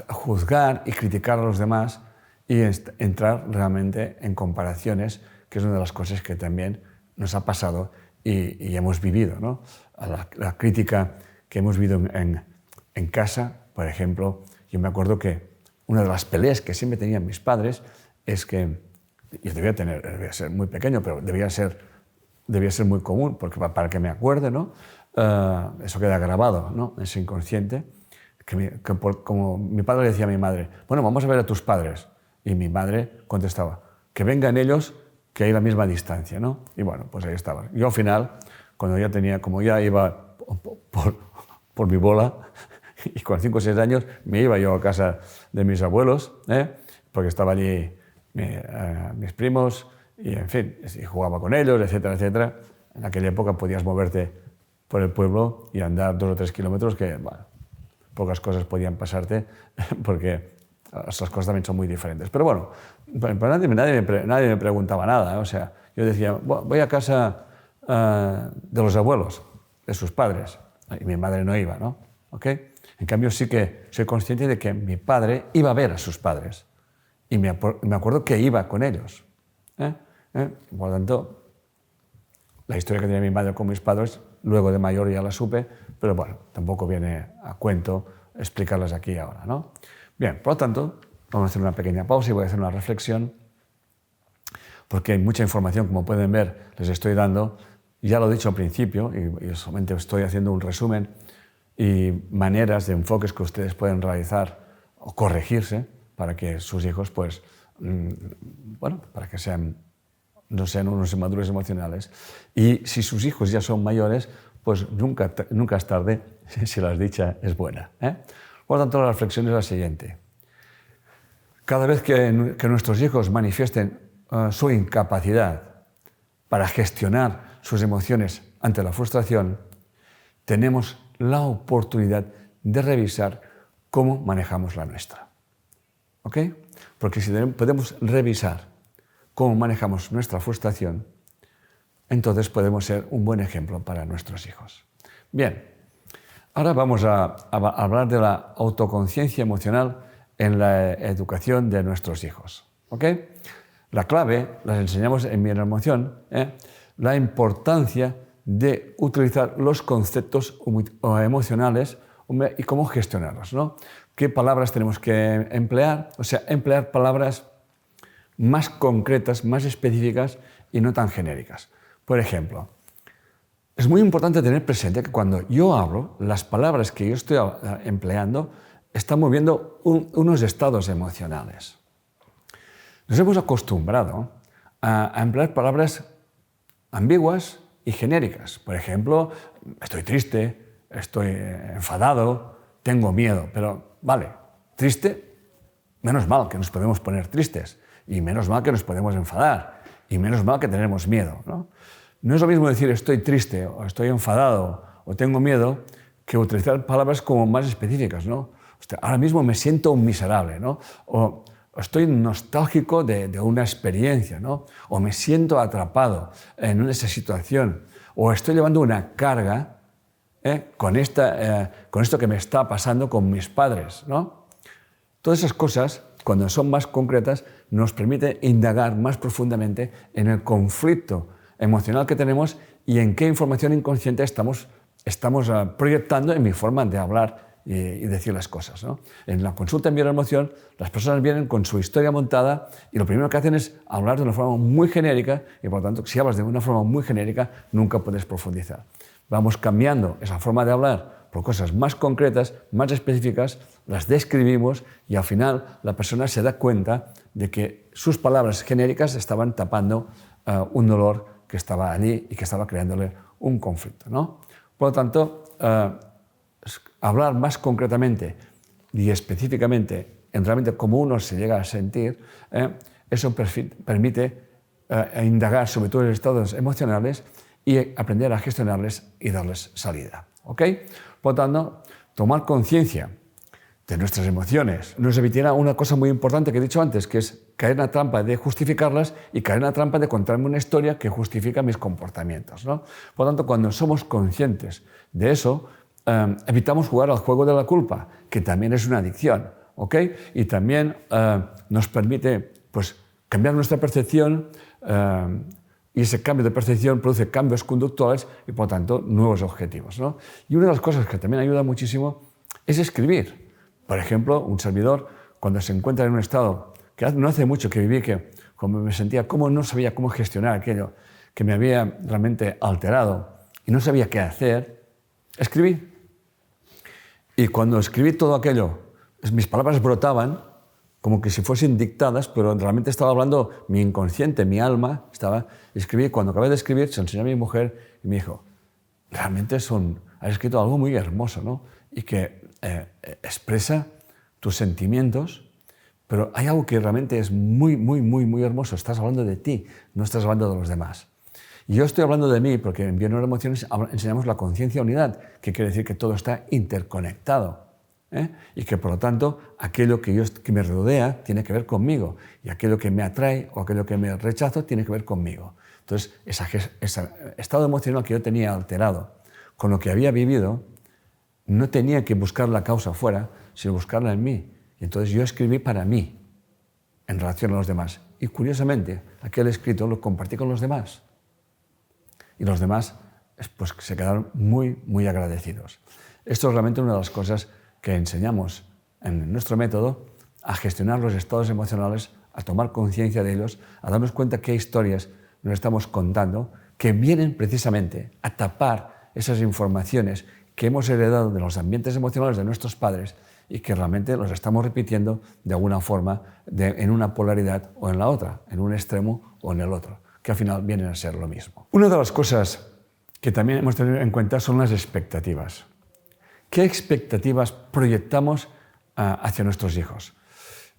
juzgar y criticar a los demás y entrar realmente en comparaciones, que es una de las cosas que también nos ha pasado y hemos vivido, ¿no? La crítica que hemos vivido en casa, por ejemplo, yo me acuerdo que una de las peleas que siempre tenían mis padres es que, yo debía ser muy pequeño, pero debía ser muy común, porque para que me acuerde, ¿no? Eso queda grabado, ¿no? Es inconsciente, como mi padre le decía a mi madre, bueno, vamos a ver a tus padres, y mi madre contestaba, que vengan ellos, que hay la misma distancia, ¿no? Y bueno, pues ahí estaba. Yo al final, como ya iba por mi bola, y con 5 o 6 años me iba yo a casa de mis abuelos, porque estaba allí mis primos, y en fin, y jugaba con ellos, etcétera, etcétera. En aquella época podías moverte por el pueblo y andar 2 o 3 kilómetros, que bueno, pocas cosas podían pasarte, porque estas cosas también son muy diferentes. Pero bueno, nadie me preguntaba nada, ¿eh? O sea, yo decía, voy a casa de los abuelos, de sus padres, y mi madre no iba, ¿no? ¿Okay? En cambio, sí que soy consciente de que mi padre iba a ver a sus padres, y me acuerdo que iba con ellos. Por lo tanto, la historia que tenía mi madre con mis padres, luego de mayor ya la supe, pero bueno, tampoco viene a cuento explicarlas aquí ahora, ¿no? Bien, por lo tanto, vamos a hacer una pequeña pausa y voy a hacer una reflexión, porque hay mucha información, como pueden ver, les estoy dando. Ya lo he dicho al principio, y solamente estoy haciendo un resumen y maneras de enfoques que ustedes pueden realizar o corregirse para que sus hijos, pues, bueno, para que no sean unos inmaduros emocionales. Y si sus hijos ya son mayores, pues nunca es tarde si la dicha es buena, ¿eh? Por lo tanto, la reflexión es la siguiente. Cada vez que nuestros hijos manifiesten su incapacidad para gestionar sus emociones ante la frustración, tenemos la oportunidad de revisar cómo manejamos la nuestra. ¿Ok? Porque si podemos revisar cómo manejamos nuestra frustración, entonces podemos ser un buen ejemplo para nuestros hijos. Bien, ahora vamos a hablar de la autoconciencia emocional en la educación de nuestros hijos. ¿Ok? La clave, las enseñamos en Bien Emoción, la importancia de utilizar los conceptos emocionales y cómo gestionarlos, ¿no? ¿Qué palabras tenemos que emplear? O sea, emplear palabras más concretas, más específicas y no tan genéricas. Por ejemplo, es muy importante tener presente que cuando yo hablo, las palabras que yo estoy empleando están moviendo unos estados emocionales. Nos hemos acostumbrado a emplear palabras ambiguas y genéricas. Por ejemplo, estoy triste, estoy enfadado, tengo miedo. Pero, vale, triste, menos mal que nos podemos poner tristes, y menos mal que nos podemos enfadar, y menos mal que tenemos miedo, ¿no? No es lo mismo decir estoy triste, o estoy enfadado, o tengo miedo, que utilizar palabras como más específicas, ¿no? Hostia, ahora mismo me siento un miserable, ¿no? O estoy nostálgico de una experiencia, ¿no? O me siento atrapado en esa situación, o estoy llevando una carga con esto que me está pasando con mis padres, ¿no? Todas esas cosas, cuando son más concretas, nos permite indagar más profundamente en el conflicto emocional que tenemos y en qué información inconsciente estamos proyectando en mi forma de hablar y decir las cosas, ¿no? En la consulta en Bien Emoción, las personas vienen con su historia montada y lo primero que hacen es hablar de una forma muy genérica y, por lo tanto, si hablas de una forma muy genérica, nunca puedes profundizar. Vamos cambiando esa forma de hablar por cosas más concretas, más específicas, las describimos y al final la persona se da cuenta de que sus palabras genéricas estaban tapando un dolor que estaba allí y que estaba creándole un conflicto, ¿no? Por lo tanto, hablar más concretamente y específicamente en realmente cómo uno se llega a sentir, eso permite indagar sobre todos los estados emocionales y aprender a gestionarles y darles salida. ¿Ok? Por lo tanto, tomar conciencia de nuestras emociones. Nos evitaría una cosa muy importante que he dicho antes, que es caer en la trampa de justificarlas y caer en la trampa de contarme una historia que justifica mis comportamientos, ¿no? Por lo tanto, cuando somos conscientes de eso, evitamos jugar al juego de la culpa, que también es una adicción, ¿ok? Y también nos permite, pues, cambiar nuestra percepción, y ese cambio de percepción produce cambios conductuales y, por lo tanto, nuevos objetivos, ¿no? Y una de las cosas que también ayuda muchísimo es escribir. Por ejemplo, un servidor, cuando se encuentra en un estado que no hace mucho que viví, que como me sentía, como no sabía cómo gestionar aquello que me había realmente alterado y no sabía qué hacer, escribí. Y cuando escribí todo aquello, mis palabras brotaban como que si fuesen dictadas, pero realmente estaba hablando mi inconsciente, mi alma. Escribí. Cuando acabé de escribir, se lo enseñé a mi mujer y me dijo, realmente has escrito algo muy hermoso, ¿no? Y que expresa tus sentimientos, pero hay algo que realmente es muy, muy, muy, muy hermoso. Estás hablando de ti, no estás hablando de los demás. Y yo estoy hablando de mí porque en Bien Emociones enseñamos la conciencia unidad, que quiere decir que todo está interconectado, ¿eh? Y que, por lo tanto, aquello que me rodea tiene que ver conmigo y aquello que me atrae o aquello que me rechazo tiene que ver conmigo. Entonces, ese estado emocional que yo tenía alterado con lo que había vivido, no tenía que buscar la causa afuera, sino buscarla en mí. Y entonces yo escribí para mí, en relación a los demás. Y curiosamente, aquel escrito lo compartí con los demás. Y los demás pues, se quedaron muy, muy agradecidos. Esto es realmente una de las cosas que enseñamos en nuestro método, a gestionar los estados emocionales, a tomar conciencia de ellos, a darnos cuenta qué historias nos estamos contando, que vienen precisamente a tapar esas informaciones que hemos heredado de los ambientes emocionales de nuestros padres y que realmente los estamos repitiendo de alguna forma en una polaridad o en la otra, en un extremo o en el otro, que al final vienen a ser lo mismo. Una de las cosas que también hemos tenido en cuenta son las expectativas. ¿Qué expectativas proyectamos hacia nuestros hijos?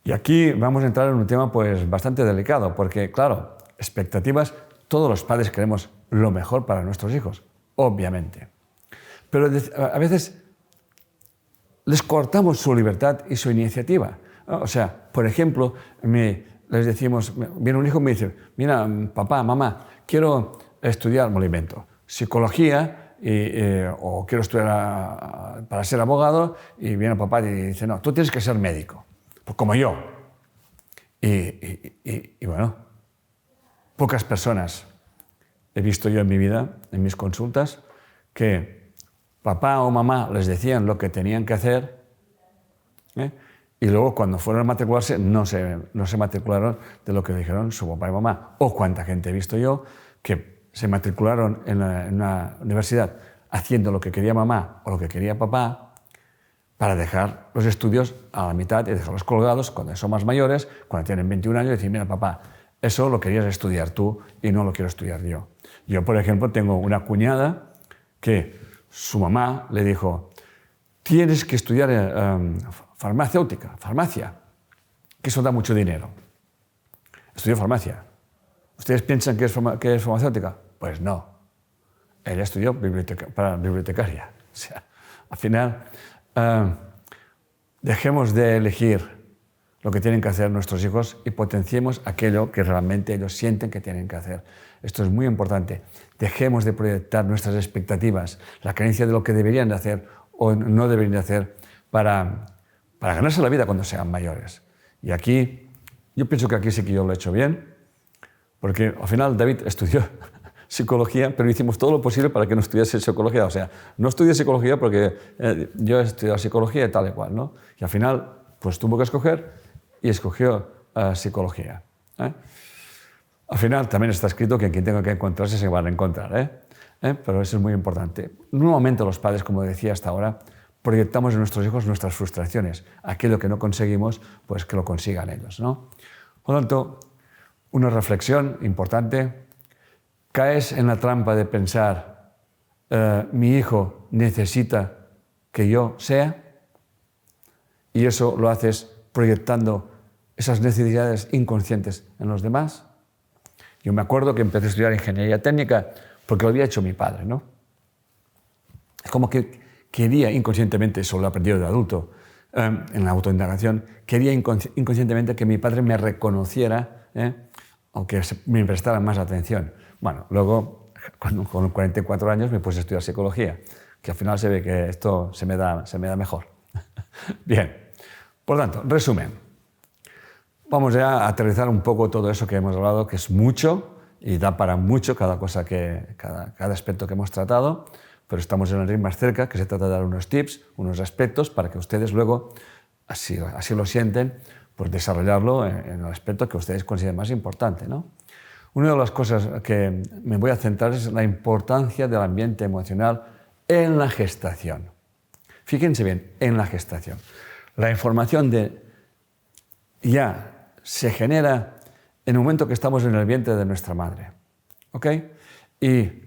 Y aquí vamos a entrar en un tema pues, bastante delicado, porque, claro, expectativas, todos los padres queremos lo mejor para nuestros hijos, obviamente. Pero a veces les cortamos su libertad y su iniciativa. O sea, por ejemplo, les decimos, viene un hijo y me dice, mira, papá, mamá, quiero estudiar, me lo invento, psicología o quiero estudiar para ser abogado, y viene papá y dice, no, tú tienes que ser médico, pues como yo. Y bueno, pocas personas he visto yo en mi vida, en mis consultas, que papá o mamá les decían lo que tenían que hacer, y luego cuando fueron a matricularse no se matricularon de lo que dijeron su papá y mamá. O cuánta gente he visto yo que se matricularon en una universidad haciendo lo que quería mamá o lo que quería papá para dejar los estudios a la mitad y dejarlos colgados cuando son más mayores, cuando tienen 21 años, y decir, mira papá, eso lo querías estudiar tú y no lo quiero estudiar yo. Yo, por ejemplo, tengo una cuñada que su mamá le dijo, tienes que estudiar farmacia, que eso da mucho dinero. Estudió farmacia. ¿Ustedes piensan que es farmacéutica? Pues no. Ella estudió para bibliotecaria. O sea, al final, dejemos de elegir lo que tienen que hacer nuestros hijos y potenciemos aquello que realmente ellos sienten que tienen que hacer. Esto es muy importante. Dejemos de proyectar nuestras expectativas, la creencia de lo que deberían de hacer o no deberían de hacer para ganarse la vida cuando sean mayores. Y aquí, yo pienso que aquí sí que yo lo he hecho bien, porque al final David estudió psicología, pero hicimos todo lo posible para que no estudiase psicología. O sea, no estudié psicología porque yo he estudiado psicología y tal y cual, ¿no? Y al final, pues tuvo que escoger y escogió psicología. Al final también está escrito que quien tenga que encontrarse se van a encontrar, pero eso es muy importante. Nuevamente los padres, como decía hasta ahora, proyectamos en nuestros hijos nuestras frustraciones. Aquello que no conseguimos, pues que lo consigan ellos, ¿no? Por lo tanto, una reflexión importante. Caes en la trampa de pensar, mi hijo necesita que yo sea, y eso lo haces proyectando esas necesidades inconscientes en los demás. Yo me acuerdo que empecé a estudiar ingeniería técnica porque lo había hecho mi padre, ¿no? Es como que quería inconscientemente, eso lo he aprendido de adulto, en la autoindagación, quería inconscientemente que mi padre me reconociera o que me prestara más atención. Bueno, luego, con 44 años, me puse a estudiar psicología, que al final se ve que esto se me da mejor. Bien, por lo tanto, resumen. Vamos ya a aterrizar un poco todo eso que hemos hablado, que es mucho y da para mucho cada aspecto que hemos tratado, pero estamos en el ring más cerca, que se trata de dar unos tips, unos aspectos, para que ustedes luego, así lo sienten, pues desarrollarlo en el aspecto que ustedes consideren más importante, ¿no? Una de las cosas que me voy a centrar es la importancia del ambiente emocional en la gestación. Fíjense bien, en la gestación. La información ya se genera en el momento que estamos en el vientre de nuestra madre. ¿Ok? Y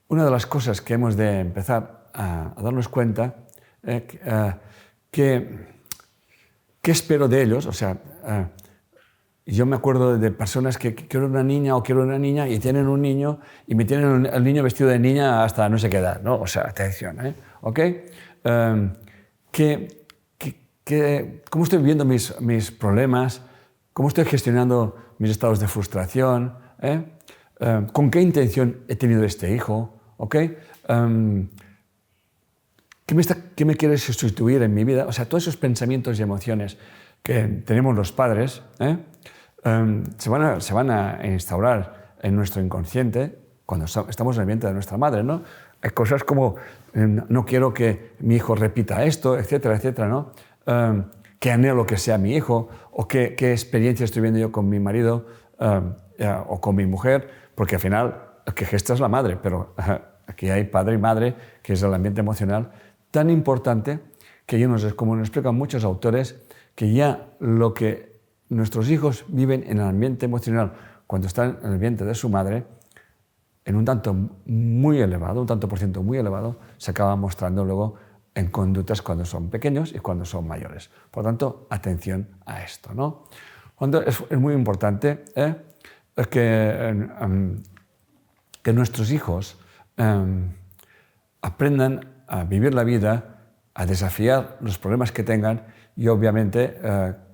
una de las cosas que hemos de empezar a darnos cuenta es ¿qué espero de ellos? O sea, yo me acuerdo de personas que quiero una niña o quiero una niña y tienen un niño y me tienen el niño vestido de niña hasta no sé qué edad, ¿no? O sea, atención, ¿eh? ¿Ok? ¿Cómo estoy viviendo mis problemas? ¿Cómo estoy gestionando mis estados de frustración? ¿Con qué intención he tenido este hijo? ¿Ok? ¿Qué me quiere sustituir en mi vida? O sea, todos esos pensamientos y emociones que tenemos los padres se van a instaurar en nuestro inconsciente cuando estamos en el vientre de nuestra madre, ¿no? Hay cosas como no quiero que mi hijo repita esto, etcétera, etcétera, ¿no? Qué anhelo que sea mi hijo o qué experiencia estoy viendo yo con mi marido o con mi mujer, porque al final el que gesta es la madre, pero aquí hay padre y madre, que es el ambiente emocional tan importante que como nos explican muchos autores, que ya lo que nuestros hijos viven en el ambiente emocional cuando están en el vientre de su madre, en un tanto muy elevado, un tanto por ciento muy elevado, se acaba mostrando luego en conductas cuando son pequeños y cuando son mayores. Por lo tanto, atención a esto, ¿no? Es muy importante que nuestros hijos aprendan a vivir la vida, a desafiar los problemas que tengan y obviamente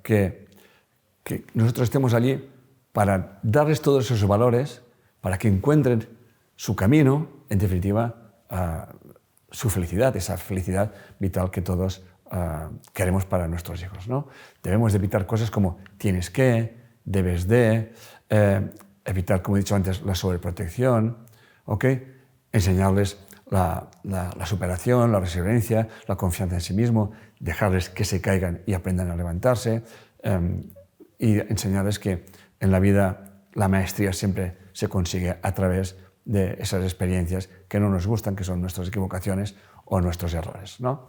que nosotros estemos allí para darles todos esos valores, para que encuentren su camino, en definitiva, su felicidad, esa felicidad vital que todos queremos para nuestros hijos, ¿no? Debemos de evitar cosas como tienes que, debes de, evitar, como he dicho antes, la sobreprotección, ¿ok? Enseñarles la superación, la resiliencia, la confianza en sí mismo, dejarles que se caigan y aprendan a levantarse y enseñarles que en la vida la maestría siempre se consigue a través de esas experiencias que no nos gustan, que son nuestras equivocaciones o nuestros errores, ¿no?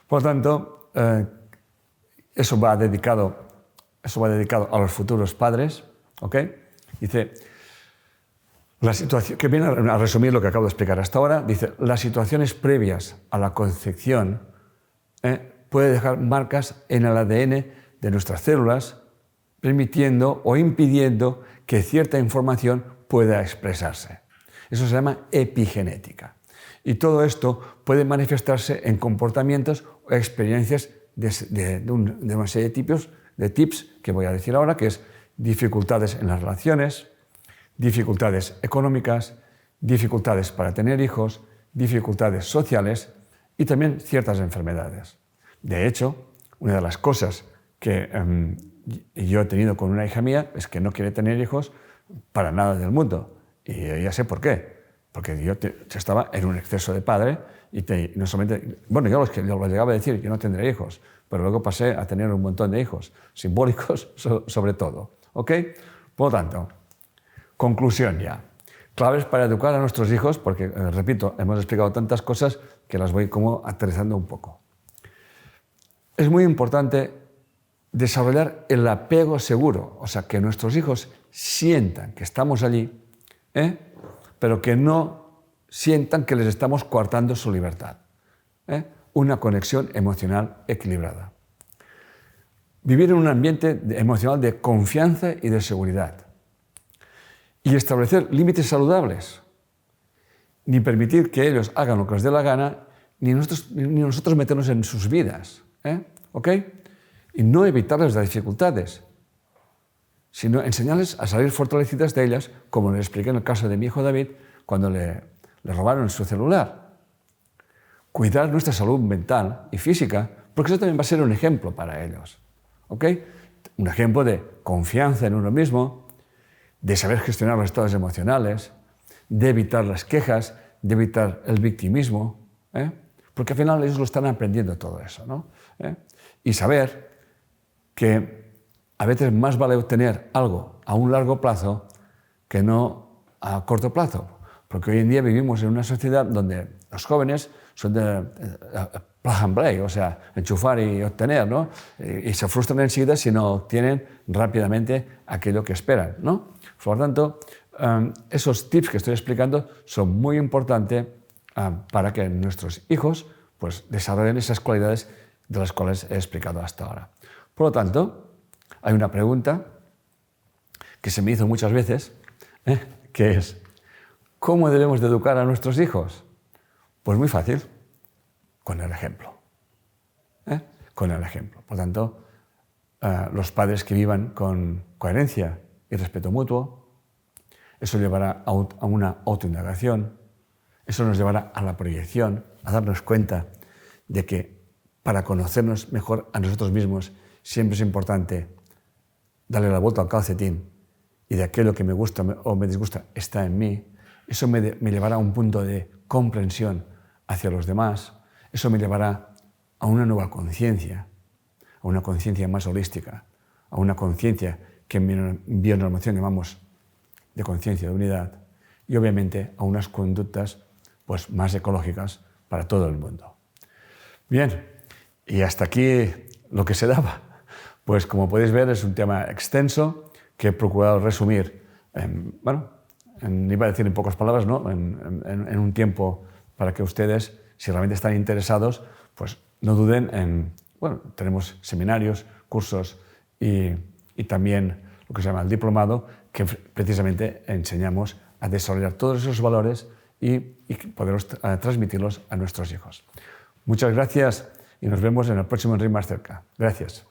Por lo tanto, eso va dedicado a los futuros padres, ¿ok? Dice, la situación, que viene a resumir lo que acabo de explicar hasta ahora, dice, las situaciones previas a la concepción pueden dejar marcas en el ADN de nuestras células, permitiendo o impidiendo que cierta información pueda expresarse. Eso se llama epigenética. Y todo esto puede manifestarse en comportamientos o experiencias de una serie de tips que voy a decir ahora, que es dificultades en las relaciones, dificultades económicas, dificultades para tener hijos, dificultades sociales y también ciertas enfermedades. De hecho, una de las cosas que yo he tenido con una hija mía es que no quiere tener hijos para nada del mundo. Y ya sé por qué. Porque yo estaba en un exceso de padre y no solamente... Bueno, yo lo llegaba a decir, yo no tendré hijos, pero luego pasé a tener un montón de hijos, simbólicos sobre todo. ¿Ok? Por lo tanto, conclusión ya. Claves para educar a nuestros hijos, porque, repito, hemos explicado tantas cosas que las voy como aterrizando un poco. Es muy importante desarrollar el apego seguro, o sea, que nuestros hijos sientan que estamos allí, pero que no sientan que les estamos coartando su libertad. Una conexión emocional equilibrada. Vivir en un ambiente emocional de confianza y de seguridad. Y establecer límites saludables. Ni permitir que ellos hagan lo que les dé la gana, ni nosotros meternos en sus vidas. ¿Ok? y no evitarles las dificultades, sino enseñarles a salir fortalecidas de ellas, como les expliqué en el caso de mi hijo David, cuando le robaron su celular. Cuidar nuestra salud mental y física, porque eso también va a ser un ejemplo para ellos. ¿Ok? Un ejemplo de confianza en uno mismo, de saber gestionar los estados emocionales, de evitar las quejas, de evitar el victimismo, porque al final ellos lo están aprendiendo todo eso, ¿no? Y saber que a veces más vale obtener algo a un largo plazo que no a corto plazo, porque hoy en día vivimos en una sociedad donde los jóvenes son de plug and play, o sea, enchufar y obtener, ¿no? Y se frustran enseguida si no obtienen rápidamente aquello que esperan, ¿no? Por lo tanto, esos tips que estoy explicando son muy importantes para que nuestros hijos pues, desarrollen esas cualidades de las cuales he explicado hasta ahora. Por lo tanto, hay una pregunta que se me hizo muchas veces, que es, ¿cómo debemos de educar a nuestros hijos? Pues muy fácil, con el ejemplo. Con el ejemplo. Por lo tanto, los padres que vivan con coherencia y respeto mutuo, eso llevará a una autoindagación, eso nos llevará a la proyección, a darnos cuenta de que para conocernos mejor a nosotros mismos siempre es importante darle la vuelta al calcetín y de aquello que me gusta o me disgusta está en mí. Eso me llevará a un punto de comprensión hacia los demás. Eso me llevará a una nueva conciencia, a una conciencia más holística, a una conciencia que en bionormación llamamos de conciencia de unidad y obviamente a unas conductas pues, más ecológicas para todo el mundo. Bien, y hasta aquí lo que se daba. Pues como podéis ver es un tema extenso que he procurado resumir, iba a decir en pocas palabras, ¿no? en un tiempo para que ustedes, si realmente están interesados, pues no duden en, tenemos seminarios, cursos y también lo que se llama el diplomado, que precisamente enseñamos a desarrollar todos esos valores y poder transmitirlos a nuestros hijos. Muchas gracias y nos vemos en el próximo Enric Más Cerca. Gracias.